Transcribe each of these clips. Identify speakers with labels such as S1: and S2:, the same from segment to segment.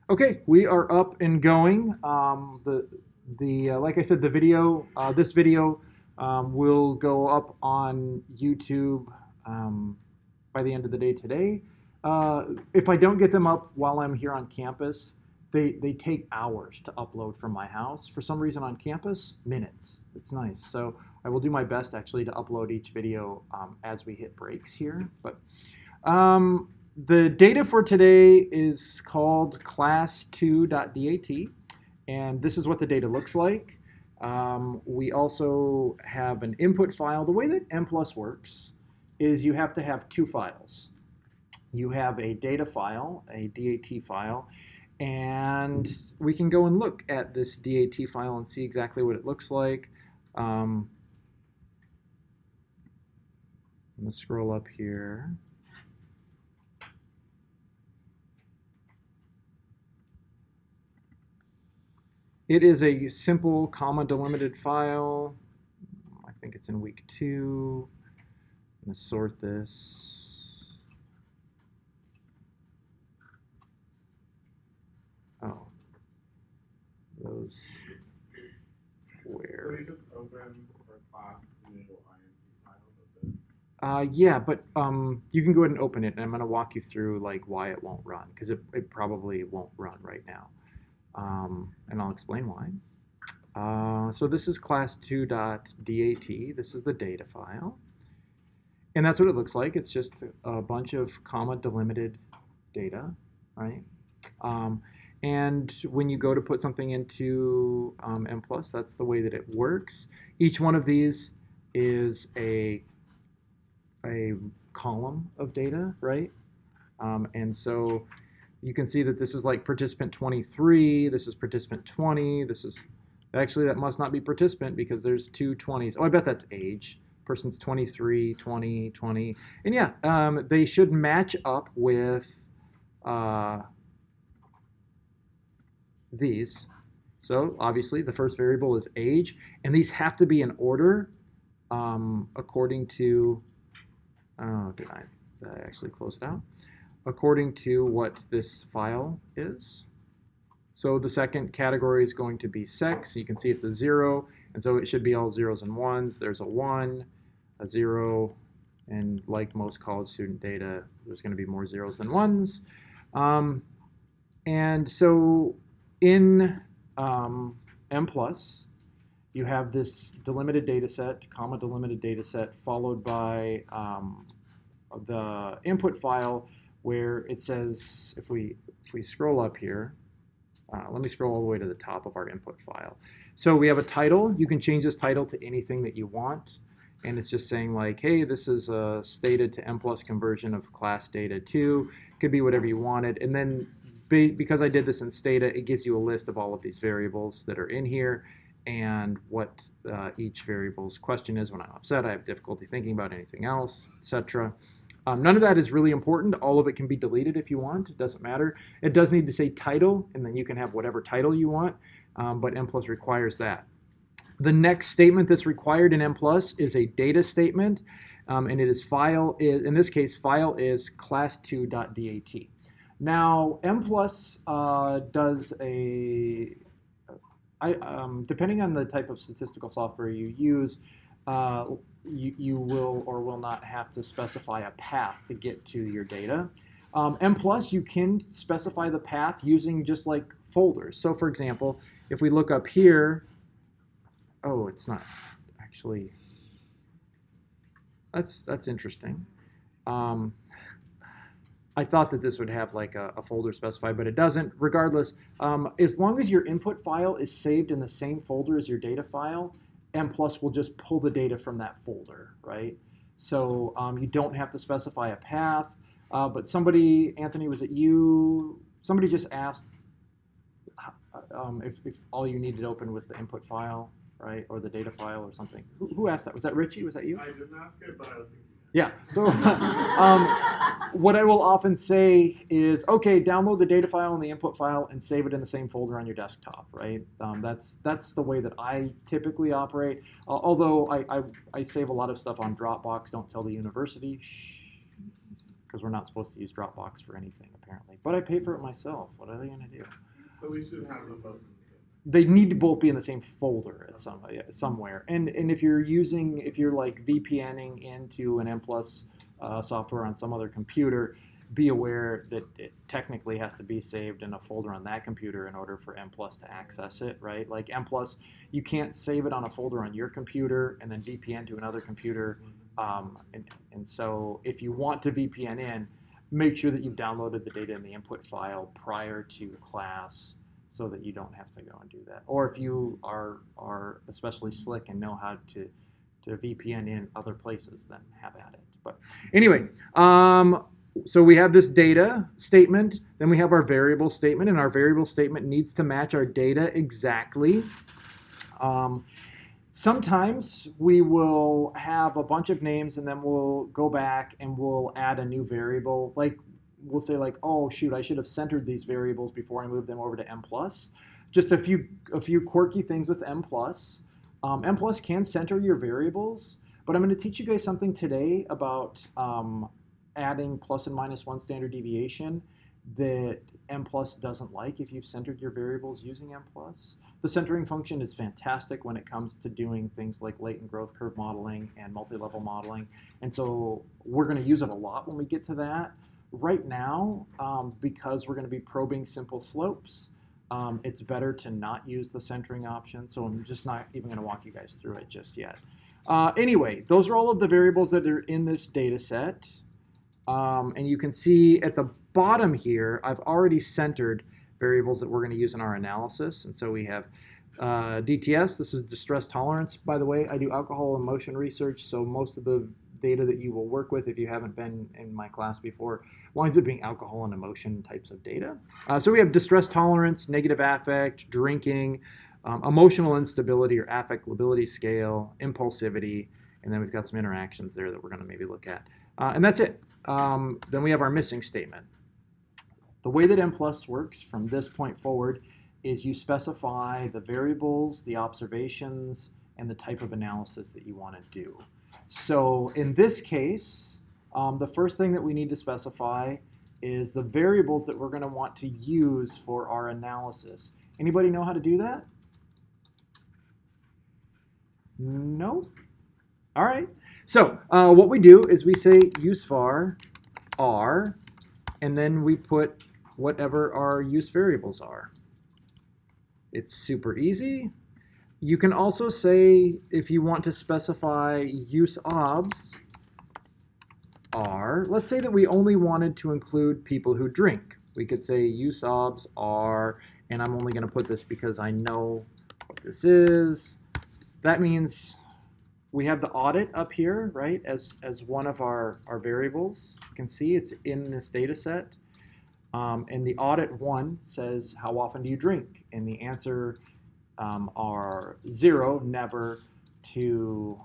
S1: Okay, we are up and going. Like I said, the video, this video, will go up on YouTube by the end of the day today. If I don't get them up while I'm here on campus, they take hours to upload from my house. For some reason on campus, minutes. It's nice. So I will do my best actually to upload each video as we hit breaks here. But um, the data for today is called class2.dat, and this is what the data looks like. We also have an input file. The way that MPlus works is you have to have two files. You have a data file, a DAT file, and we can go and look at this DAT file and see exactly what it looks like. I'm going to scroll up here. It is a simple comma delimited file. I think it's in week 2. I'm going to sort this. Oh, those where?
S2: So you just open for class new INT file, that's it?
S1: Yeah, but you can go ahead and open it, and I'm going to walk you through like why it won't run, because it probably won't run right now. And I'll explain why. So this is class2.dat. This is the data file. And that's what it looks like. It's just a bunch of comma delimited data, right? And when you go to put something into MPlus, that's the way that it works. Each one of these is a column of data, right? And so you can see that this is like participant 23, this is participant 20, this is, actually that must not be participant because there's two 20s. Oh, I bet that's age. Person's 23, 20, 20. And yeah, they should match up with these. So obviously the first variable is age, and these have to be in order according to, oh, did I actually close it out? According to what this file is. So the second category is going to be sex. You can see it's a 0, and so it should be all zeros and ones. There's a 1, a 0, and like most college student data, there's going to be more zeros than ones. And so in MPlus, you have this delimited data set, comma delimited data set, followed by the input file, where it says, if we scroll up here, let me scroll all the way to the top of our input file. So we have a title. You can change this title to anything that you want. And it's just saying like, hey, this is a stated to MPlus conversion of class data 2. It could be whatever you wanted. And then because I did this in Stata, it gives you a list of all of these variables that are in here and what each variable's question is. When I'm upset, I have difficulty thinking about anything else, etc. None of that is really important. All of it can be deleted if you want. It doesn't matter. It does need to say title, and then you can have whatever title you want, but MPlus requires that. The next statement that's required in MPlus is a data statement, and it is file is, in this case, file is class2.dat. Now, MPlus does a, depending on the type of statistical software you use, you will or will not have to specify a path to get to your data. MPlus, you can specify the path using just like folders. So for example, if we look up here, oh, it's not actually, that's interesting. I thought that this would have like a folder specified, but it doesn't. Regardless, as long as your input file is saved in the same folder as your data file, MPlus will just pull the data from that folder, right? So you don't have to specify a path. But somebody, Anthony, was it you? Somebody just asked if all you needed open was the input file, right? Or the data file or something. Who asked that? Was that Richie? Was that you?
S2: I didn't ask it, but I was thinking.
S1: Yeah, so what I will often say is, okay, download the data file and the input file and save it in the same folder on your desktop, right? That's the way that I typically operate, although I save a lot of stuff on Dropbox. Don't tell the university, shh, because we're not supposed to use Dropbox for anything apparently. But I pay for it myself. What are they going to do?
S2: So we should have them both in the same.
S1: They need to both be in the same folder at somewhere. And if you're like VPNing into an M Plus software on some other computer, be aware that it technically has to be saved in a folder on that computer in order for M Plus to access it, right? Like M Plus, you can't save it on a folder on your computer and then VPN to another computer. And so if you want to VPN in, make sure that you've downloaded the data in the input file prior to class so that you don't have to go and do that. Or if you are especially slick and know how to VPN in other places, then have at it. But anyway, so we have this data statement, then we have our variable statement, and our variable statement needs to match our data exactly. Sometimes we will have a bunch of names and then we'll go back and we'll add a new variable. Like we'll say like, oh shoot, I should have centered these variables before I moved them over to M+. Just a few quirky things with M+. M+ can center your variables, but I'm going to teach you guys something today about adding plus and minus 1 standard deviation that M+ doesn't like if you've centered your variables using M+. The centering function is fantastic when it comes to doing things like latent growth curve modeling and multi-level modeling. And so we're going to use it a lot when we get to that. Right now, because we're going to be probing simple slopes, it's better to not use the centering option. So I'm just not even going to walk you guys through it just yet. Anyway, those are all of the variables that are in this data set. And you can see at the bottom here, I've already centered variables that we're going to use in our analysis. And so we have DTS. This is distress tolerance. By the way, I do alcohol and motion research, so most of the data that you will work with, if you haven't been in my class before, winds up being alcohol and emotion types of data. So we have distress tolerance, negative affect, drinking, emotional instability or affect lability scale, impulsivity, and then we've got some interactions there that we're going to maybe look at. And that's it. Then we have our missing statement. The way that M+ works from this point forward is you specify the variables, the observations, and the type of analysis that you want to do. So in this case, the first thing that we need to specify is the variables that we're going to want to use for our analysis. Anybody know how to do that? No? All right. So what we do is we say useVar R, and then we put whatever our use variables are. It's super easy. You can also say, if you want to specify useObs R, let's say that we only wanted to include people who drink. We could say useObs R, and I'm only going to put this because I know what this is. That means we have the audit up here, right, as one of our variables. You can see it's in this data set. And the audit 1 says, how often do you drink? And the answer are 0, never, to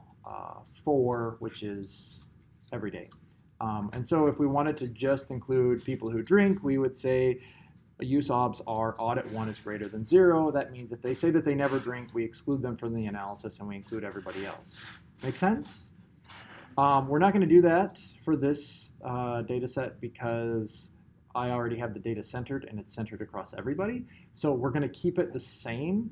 S1: 4, which is every day. And so if we wanted to just include people who drink, we would say useObs R audit 1 is greater than 0. That means if they say that they never drink, we exclude them from the analysis and we include everybody else. Make sense? We're not going to do that for this data set because I already have the data centered and it's centered across everybody. So we're going to keep it the same.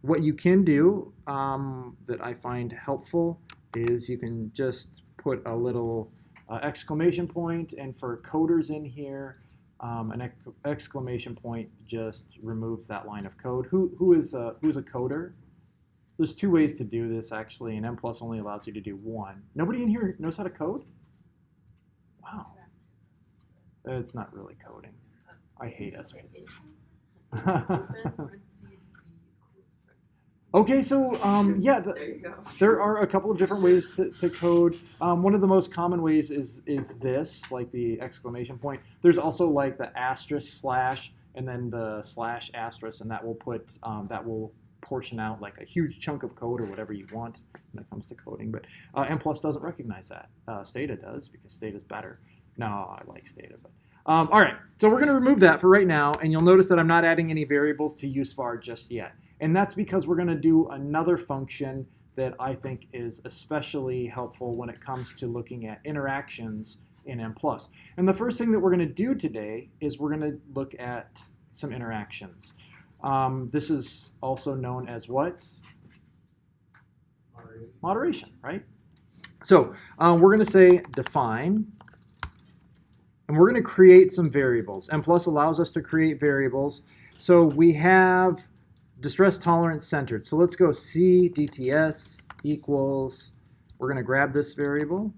S1: What you can do that I find helpful is you can just put a little exclamation point, and for coders in here, an exclamation point just removes that line of code. Who's a coder? There's 2 ways to do this actually, and M+ only allows you to do 1. Nobody in here knows how to code? Wow. It's not really coding. I hate SPSS. Okay, so yeah, there are a couple of different ways to code. One of the most common ways is this, like the exclamation point. There's also like the asterisk slash and then the slash asterisk, and that will put that will portion out like a huge chunk of code or whatever you want when it comes to coding. But M+ doesn't recognize that. Stata does, because Stata's better. No, I like Stata, but all right. So we're going to remove that for right now, and you'll notice that I'm not adding any variables to useVar just yet. And that's because we're going to do another function that I think is especially helpful when it comes to looking at interactions in M+. And the first thing that we're going to do today is we're going to look at some interactions. This is also known as what? Moderation, right? So we're going to say define, and we're going to create some variables. M+ allows us to create variables. So we have distress tolerance centered. So let's go C DTS equals, we're going to grab this variable.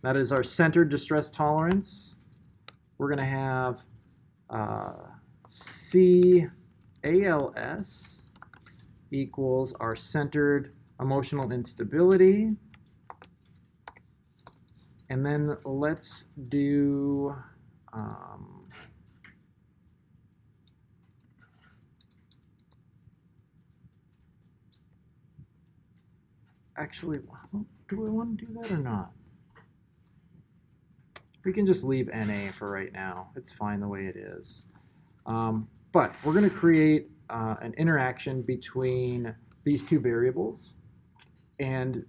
S1: That is our centered distress tolerance. We're going to have CALS equals our centered emotional instability. And then let's do actually, do I want to do that or not? We can just leave NA for right now. It's fine the way it is. But we're going to create an interaction between these two variables. And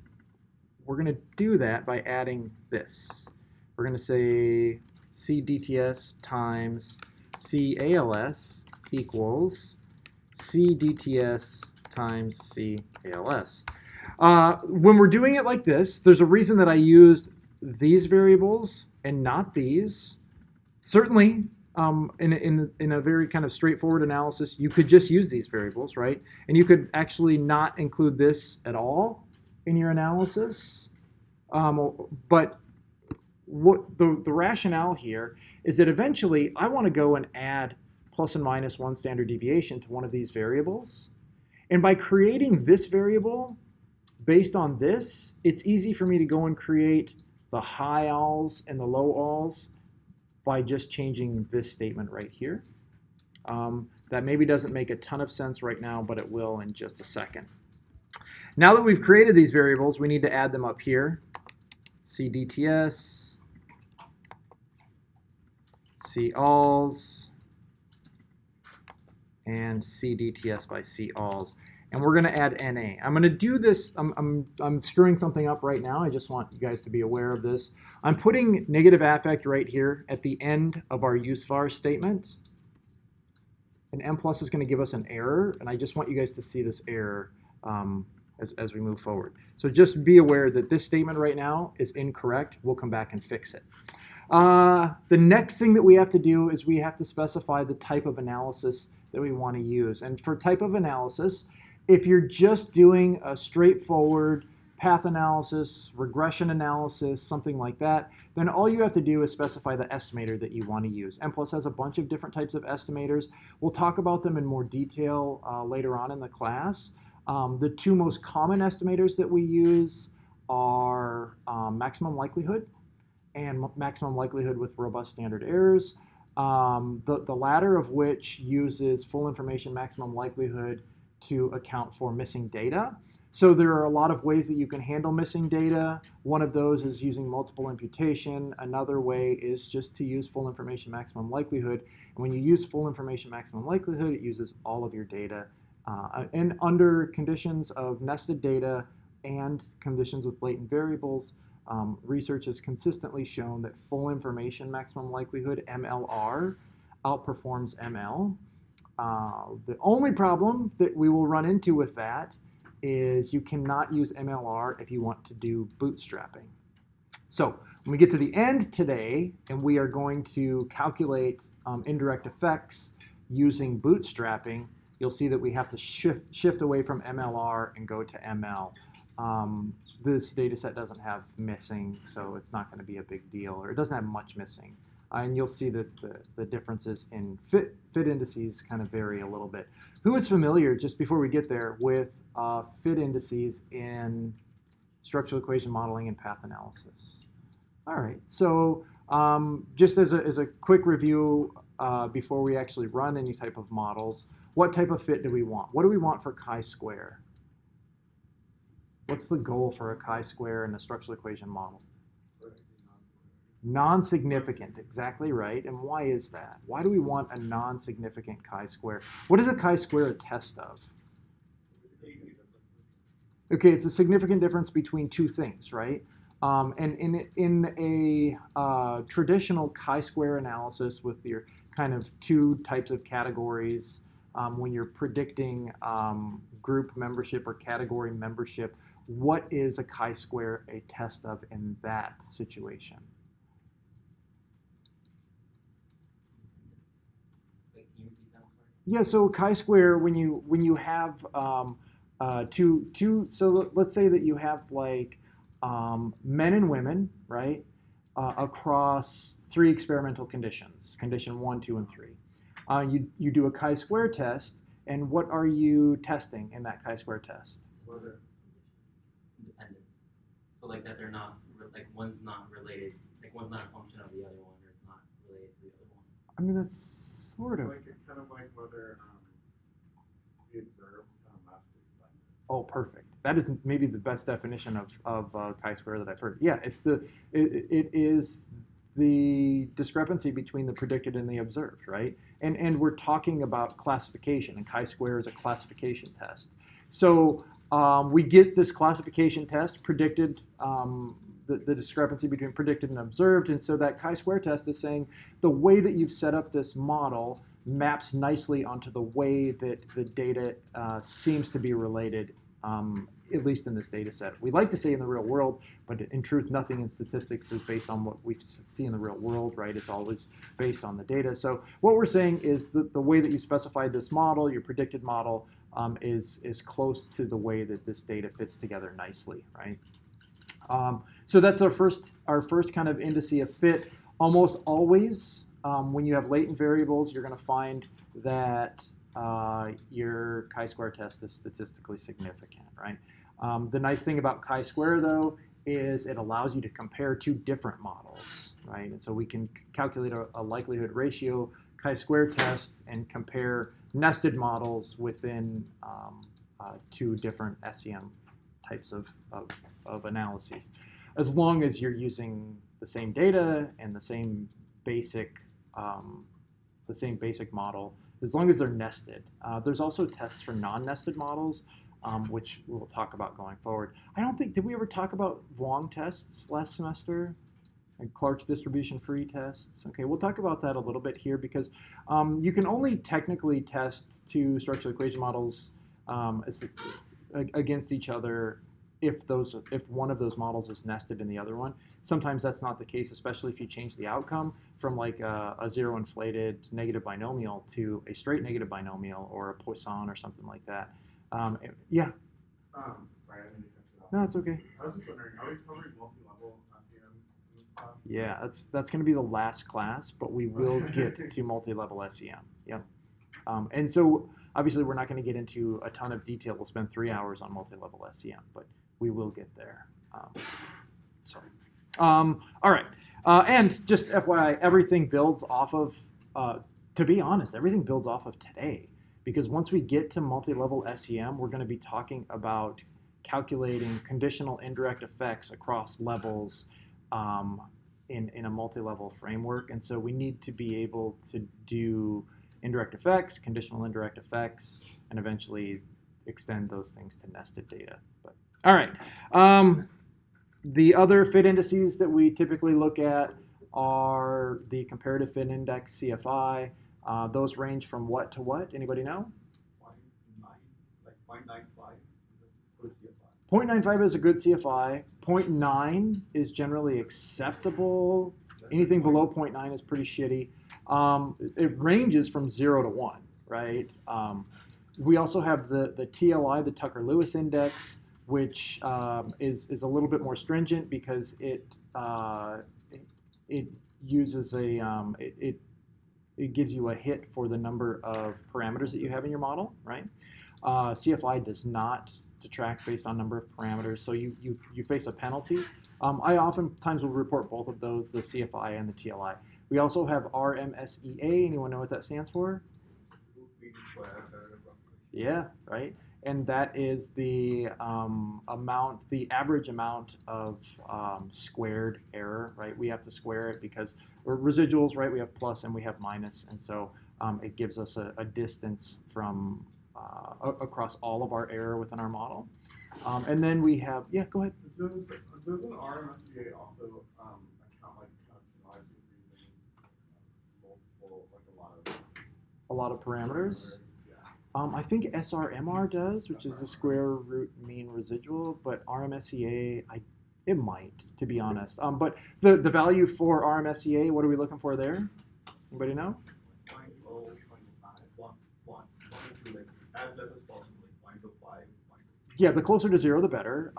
S1: we're going to do that by adding this. We're going to say CDTS times CALS equals CDTS times CALS. When we're doing it like this, there's a reason that I used these variables and not these. Certainly, in a very kind of straightforward analysis, you could just use these variables, right? And you could actually not include this at all in your analysis. But what the rationale here is that eventually I want to go and add plus and minus 1 standard deviation to one of these variables. And by creating this variable based on this, it's easy for me to go and create the high alls and the low alls by just changing this statement right here. That maybe doesn't make a ton of sense right now, but it will in just a second. Now that we've created these variables, we need to add them up here. CDTS, CALS, and CDTS by CALS. And we're going to add NA. I'm going to do this. I'm screwing something up right now. I just want you guys to be aware of this. I'm putting negative affect right here at the end of our use_var statement. And M+ is going to give us an error. And I just want you guys to see this error as we move forward. So just be aware that this statement right now is incorrect. We'll come back and fix it. The next thing that we have to do is we have to specify the type of analysis that we want to use. And for type of analysis, if you're just doing a straightforward path analysis, regression analysis, something like that, then all you have to do is specify the estimator that you want to use. M+ has a bunch of different types of estimators. We'll talk about them in more detail later on in the class. The two most common estimators that we use are maximum likelihood and maximum likelihood with robust standard errors. The latter of which uses full information maximum likelihood to account for missing data. So there are a lot of ways that you can handle missing data. One of those is using multiple imputation. Another way is just to use full information maximum likelihood. And when you use full information maximum likelihood, it uses all of your data. And under conditions of nested data and conditions with latent variables, research has consistently shown that full information maximum likelihood, MLR, outperforms ML. The only problem that we will run into with that is you cannot use MLR if you want to do bootstrapping. So when we get to the end today, and we are going to calculate indirect effects using bootstrapping, you'll see that we have to shift away from MLR and go to ML. This data set doesn't have missing, so it's not going to be a big deal, or it doesn't have much missing. And you'll see that the differences in fit indices kind of vary a little bit. Who is familiar, just before we get there, with fit indices in structural equation modeling and path analysis? All right, so just as a quick review before we actually run any type of models, what type of fit do we want? What do we want for chi-square? What's the goal for a chi-square in a structural equation model? Non-significant, exactly right. And why is that? Why do we want a non-significant chi-square? What is a chi-square a test of? Okay, it's a significant difference between two things, right? And in a traditional chi-square analysis with your kind of two types of categories, when you're predicting group membership or category membership, what is a chi-square a test of in that situation?
S3: Like, can you repeat that? I'm sorry.
S1: Yeah, so chi-square, when you have so let's say that you have like men and women, right, across three experimental conditions, condition 1, 2, and 3. You do a chi-square test, and what are you testing in that chi-square test?
S2: Whether
S3: Independence. So like that they're not like one's not related, like one's not a function of the other one, or it's not related to the other one.
S1: I mean, that's sort of.
S2: like it kind of like whether the observed matched the expected.
S1: Oh, perfect. That is maybe the best definition of chi-square that I've heard. Yeah, it is the discrepancy between the predicted and the observed, right? And we're talking about classification, and chi-square is a classification test. So we get this classification test predicted. The discrepancy between predicted and observed, and so that chi-square test is saying the way that you've set up this model maps nicely onto the way that the data seems to be related, at least in this data set. We like to say in the real world, but in truth, nothing in statistics is based on what we see in the real world, right? It's always based on the data. So what we're saying is that the way that you specified this model, your predicted model, is close to the way that this data fits together nicely, right? So that's our first kind of indice of fit. Almost always, when you have latent variables, you're going to find that your chi-square test is statistically significant, right? The nice thing about chi-square, though, is it allows you to compare two different models, right? And so we can calculate a likelihood ratio chi-square test and compare nested models within two different SEM types of analyses, as long as you're using the same data and the same basic model, as long as they're nested. There's also tests for non-nested models, which we'll talk about going forward. I don't think, did we ever talk about Vuong tests last semester? And Clark's distribution free tests. Okay, we'll talk about that a little bit here because you can only technically test two structural equation models against each other if one of those models is nested in the other one. Sometimes that's not the case, especially if you change the outcome from like a zero inflated negative binomial to a straight negative binomial or a Poisson or something like that. Yeah.
S2: Sorry, I didn't mean to cut you off.
S1: No, it's okay.
S2: I was just wondering, are we covering multi-level SEM in this class?
S1: Yeah, that's going to be the last class, but we will get to multi-level SEM. Yep. And so obviously we're not going to get into a ton of detail. We'll spend 3 hours on multi-level SEM, but we will get there. Sorry. All right. And just FYI, everything builds off of, to be honest, everything builds off of today. Because once we get to multi-level SEM, we're going to be talking about calculating conditional indirect effects across levels in a multi-level framework. And so we need to be able to do indirect effects, conditional indirect effects, and eventually extend those things to nested data. But all right. The other fit indices that we typically look at are the comparative fit index, CFI. Those range from what to what? Anybody know? 0.95 is a good CFI. 0.9 is generally acceptable. Anything below 0.9 is pretty shitty. It ranges from 0 to 1, right? We also have the TLI, the Tucker-Lewis index, which is a little bit more stringent because it uses it gives you a hit for the number of parameters that you have in your model, right? CFI does not detract based on number of parameters, so you face a penalty. I oftentimes will report both of those, the CFI and the TLI. We also have RMSEA. Anyone know what that stands for? Yeah, right. And that is the the average amount of squared error, right? We have to square it because we're residuals, right? We have plus and we have minus, and so it gives us a distance from across all of our error within our model. And then we have, yeah, go ahead.
S2: Does an RMSEA also account like kind of penalizing using multiple like
S1: A lot of parameters.
S2: Yeah.
S1: I think SRMR does, which is the square root mean residual, but RMSEA, it might, to be honest. But the value for RMSEA, what are we looking for there? Anybody know?
S4: 0.0, 0.5, 1, like as less as possible, like 0.05, 0.2.
S1: Yeah, the closer to 0, the better.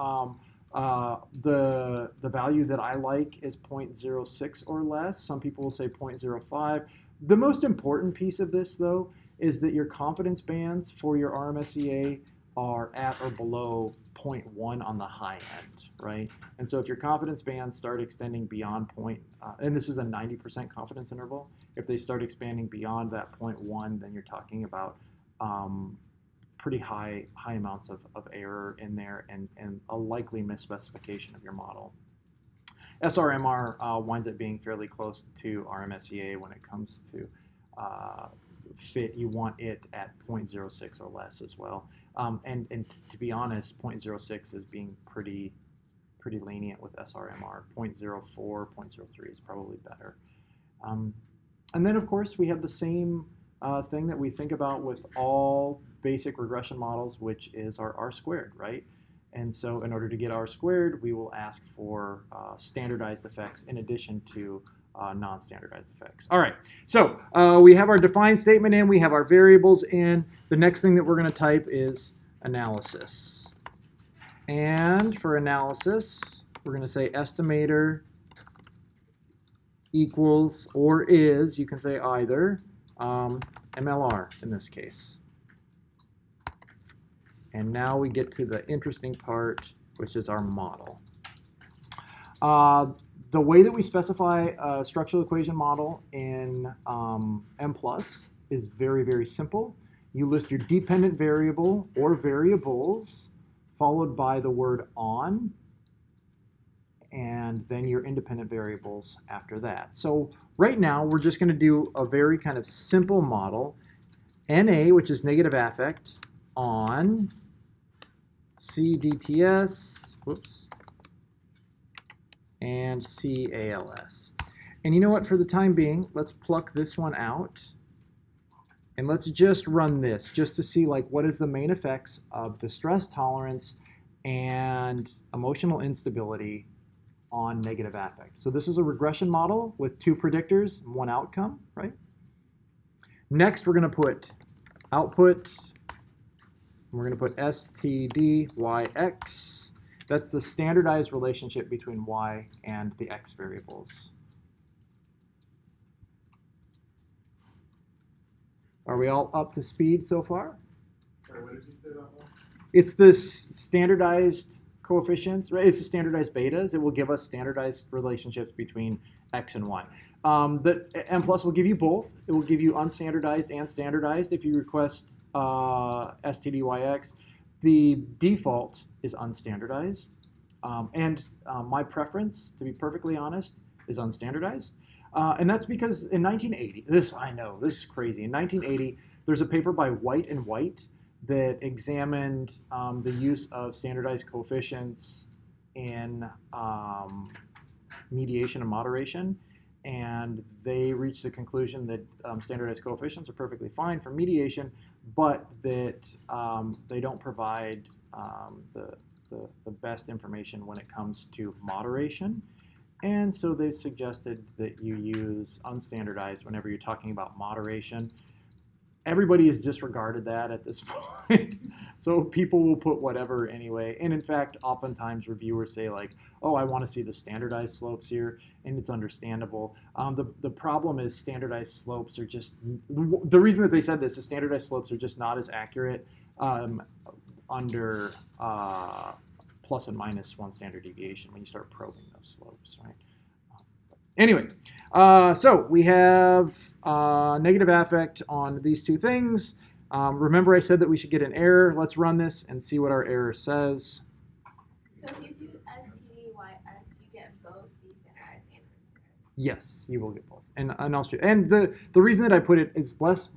S1: The value that I like is 0.06 or less. Some people will say 0.05. The most important piece of this, though, is that your confidence bands for your RMSEA are at or below 0.1 on the high end, right? And so if your confidence bands start extending beyond and this is a 90% confidence interval, if they start expanding beyond that 0.1, then you're talking about pretty high amounts of error in there and a likely misspecification of your model. SRMR winds up being fairly close to RMSEA when it comes to fit. You want it at 0.06 or less as well. And to be honest, 0.06 is being pretty lenient with SRMR. 0.04, 0.03 is probably better. And then, of course, we have the same thing that we think about with all basic regression models, which is our R-squared, right? And so in order to get R-squared, we will ask for standardized effects in addition to non-standardized effects. All right, so we have our defined statement in, we have our variables in. The next thing that we're going to type is analysis. And for analysis, we're going to say estimator equals or is, you can say either, MLR in this case. And now we get to the interesting part, which is our model. The way that we specify a structural equation model in M+ is very, very simple. You list your dependent variable or variables, followed by the word on, and then your independent variables after that. So right now, we're just going to do a very kind of simple model. NA, which is negative affect, on CDTS, whoops, and CALS. And you know what, for the time being, let's pluck this one out. And let's just run this just to see like what is the main effects of the stress tolerance and emotional instability on negative affect. So this is a regression model with 2 predictors, 1 outcome, right? Next, we're going to put output. We're going to put STDYX. That's the standardized relationship between y and the x variables. Are we all up to speed so far?
S2: Sorry, what did you say that one?
S1: It's the standardized coefficients, right? It's the standardized betas. It will give us standardized relationships between x and y. The M+ will give you both. It will give you unstandardized and standardized if you request STDYX. The default is unstandardized. My preference, to be perfectly honest, is unstandardized. And that's because in 1980, this is crazy. In 1980, there's a paper by White and White that examined the use of standardized coefficients in mediation and moderation. And they reached the conclusion that standardized coefficients are perfectly fine for mediation, but that they don't provide the best information when it comes to moderation. And so they suggested that you use unstandardized whenever you're talking about moderation. Everybody has disregarded that at this point. So people will put whatever anyway. And in fact, oftentimes reviewers say like, oh, I want to see the standardized slopes here, and it's understandable. The problem is standardized slopes are just, the reason that they said this is standardized slopes are just not as accurate under plus and minus 1 standard deviation when you start probing those slopes, right? Anyway, so we have negative affect on these 2 things. Remember I said that we should get an error. Let's run this and see what our error says.
S5: So if you do STDYX, you get both the standardized and unstandardized?
S1: Yes, you will get both. and Austria. And the reason that I put it is less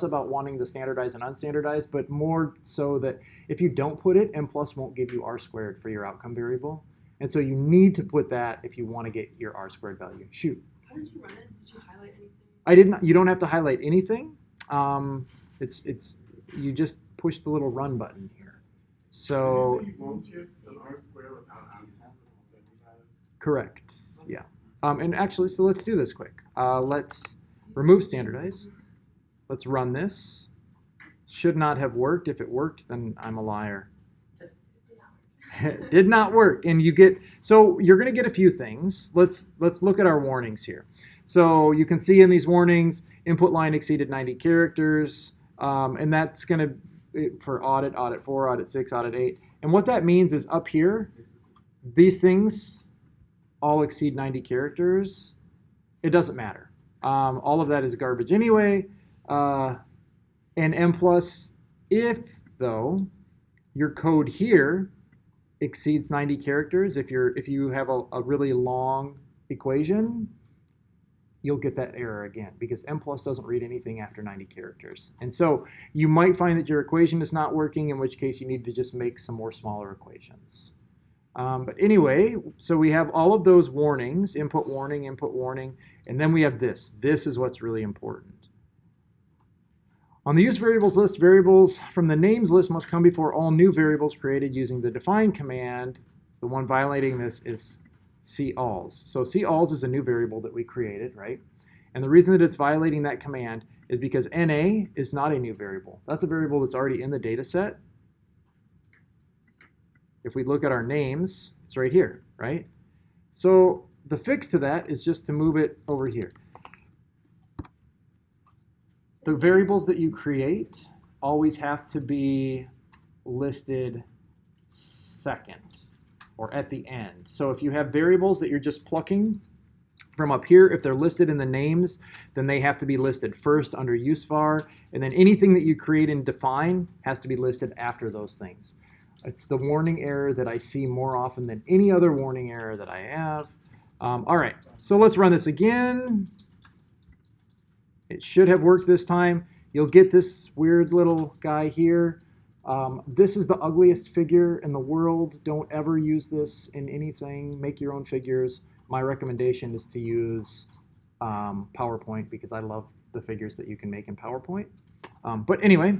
S1: about wanting the standardized and unstandardized, but more so that if you don't put it, M plus won't give you R squared for your outcome variable. And so you need to put that if you want to get your R squared value. Shoot.
S5: How did you run it? Did you highlight anything?
S1: I didn't. You don't have to highlight anything. It's you just push the little run button here. So
S2: You won't get an R square without standardized.
S1: correct. Yeah. And actually, so let's do this quick. Let's remove standardized. Let's run this. Should not have worked. If it worked, then I'm a liar. Did not work. And you get, so you're going to get a few things. Let's look at our warnings here. So you can see in these warnings, input line exceeded 90 characters. And that's going to, for audit, audit 4, audit 6, audit 8. And what that means is up here, these things all exceed 90 characters. It doesn't matter. All of that is garbage anyway. And M plus, if though your code here exceeds 90 characters, if you have a really long equation, you'll get that error again because M plus doesn't read anything after 90 characters. And so you might find that your equation is not working, in which case you need to just make some more smaller equations. But anyway, so we have all of those warnings, input warning, and then we have this. This is what's really important. On the use variables list, variables from the names list must come before all new variables created using the define command. The one violating this is calls. So calls is a new variable that we created, right? And the reason that it's violating that command is because NA is not a new variable. That's a variable that's already in the data set. If we look at our names, it's right here, right? So the fix to that is just to move it over here. The variables that you create always have to be listed second or at the end. So if you have variables that you're just plucking from up here, if they're listed in the names, then they have to be listed first under usevar, and then anything that you create and define has to be listed after those things. It's the warning error that I see more often than any other warning error that I have. All right, so let's run this again. It should have worked this time. You'll get this weird little guy here. This is the ugliest figure in the world. Don't ever use this in anything. Make your own figures. My recommendation is to use PowerPoint because I love the figures that you can make in PowerPoint. But anyway,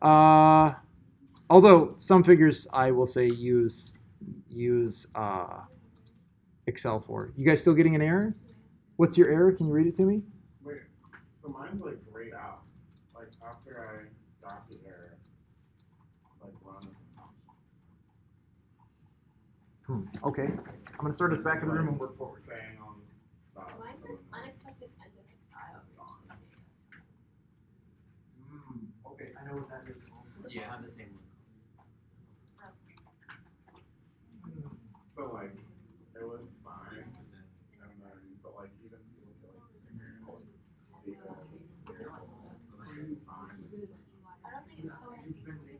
S1: although some figures I will say use Excel for. You guys still getting an error? What's your error? Can you read it to me?
S2: Wait, so mine's like grayed out. Like after I got the error, like run.
S1: Okay, I'm gonna start us back in the room and work forward.
S2: Saying on stop.
S5: Mine says unexpected end of file.
S1: Okay, I know what that is.
S3: Yeah, I have the same one.
S2: So like it was fine, and then but like even if you look at like data, it's fine.
S5: I don't think it's going to be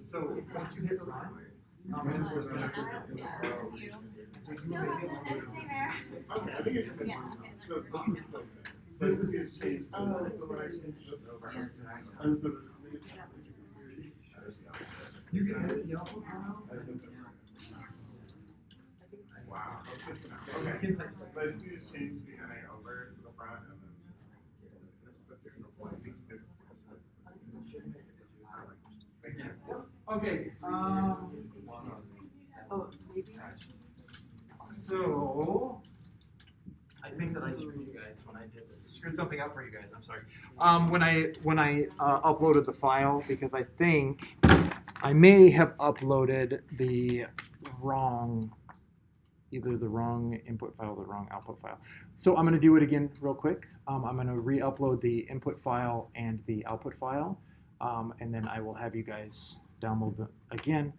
S2: So once you hit run,
S5: Okay,
S2: I think it's been so this is changed. So when I changed this over, I was supposed to
S1: You can edit the output
S2: wow. Okay. So I just need to change the NA over to the front and then.
S1: Okay.
S5: Oh, maybe.
S1: So I think that I screwed you guys when I did this. Screwed something up for you guys. I'm sorry. When I uploaded the file, because I think I may have uploaded the wrong, either the wrong input file or the wrong output file. So I'm going to do it again real quick. I'm going to re-upload the input file and the output file, and then I will have you guys download them again.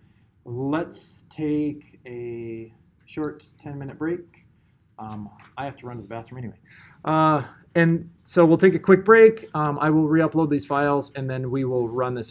S1: Let's take a short 10-minute break. I have to run to the bathroom anyway. And so we'll take a quick break. I will re-upload these files, and then we will run this